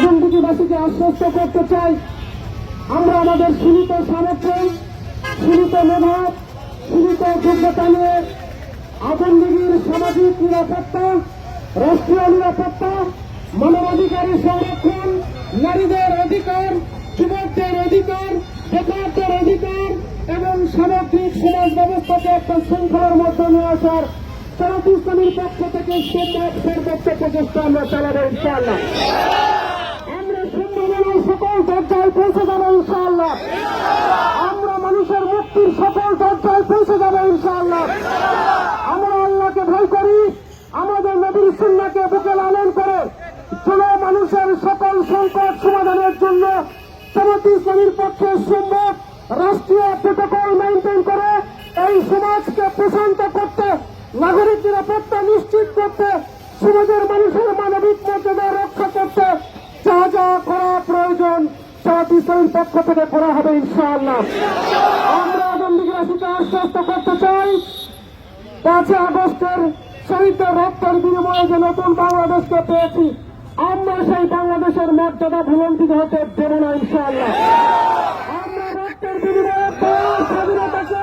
আদমদিঘিবাসীকে আশ্বস্ত করতে চাই, আমরা আমাদের সীমিত সামর্থ্য, সীমিত মেধাব, সীমিত যোগ্যতা নিয়ে আদমদিঘির সামাজিক নিরাপত্তা, রাষ্ট্রীয় নিরাপত্তা, মানবাধিকারের সংরক্ষণ, নারীদের অধিকার, যুবকদের অধিকার, বেকারদের অধিকার এবং সামগ্রিক সমাজ ব্যবস্থাকে একটা শৃঙ্খলার মধ্যে নিয়ে আসার জামাত ইসলামীর পক্ষ থেকে সর্বোচ্চ প্রচেষ্টা আমরা চালাবো ইনশাআল্লাহ। আমরা সম্ভাবনার সকল দরজায় পৌঁছে যাবো ইনশাআল্লাহ। আমরা মানুষের মুক্তির সকল দরজায় পৌঁছে যাবো ইনশাআল্লাহ। আমরা আল্লাহকে ভয় করি, আমাদের নবীর সুন্নাহকে বুকে লালন করে কোন মানুষের সকল সংকট সমাধানের জন্য জামাত ইসলামীর পক্ষে সম্ভব রাষ্ট্রীয় প্রোটোকল মেনটেন করে এই সমাজকে প্রশান্ত করতে, নাগরিক নিরাপত্তা নিশ্চিত করতে, সমাজের মানুষের মানবিক মর্যাদা রক্ষা করতে যা যা করা প্রয়োজন জামাত ইসলামীর পক্ষ থেকে করা হবে ইনশাআল্লাহ। আমরা আদমদিঘিবাসীকে আশ্বস্ত করতে চাই, 5 আগস্টের শহীদদের রক্তের বিনিময়ে যে নতুন বাংলাদেশকে পেয়েছি, আমরা সেই বাংলাদেশের মর্যাদা ভুলন্তিত হতে দেব না ইনশাআল্লাহ। আমরা রক্তের বিনিময়ে স্বাধীনতাকে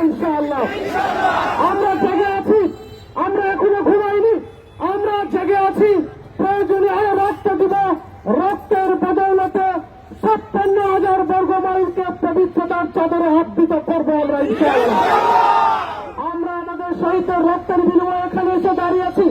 ইনশাআল্লাহ। আমরা জেগে আছি, আমরা এখনো ঘুমাইনি, আমরা জেগে আছি। প্রয়োজনে আরো রক্ত দিব, রক্তের বদৌলতে 56,000 বর্গ মাইলকে পবিত্রতার চাদরে আবৃত করবো আমরা ইনশাআল্লাহ। আমরা আমাদের শহীদের রক্তের বিনিময়ে এখানে এসে দাঁড়িয়েছি।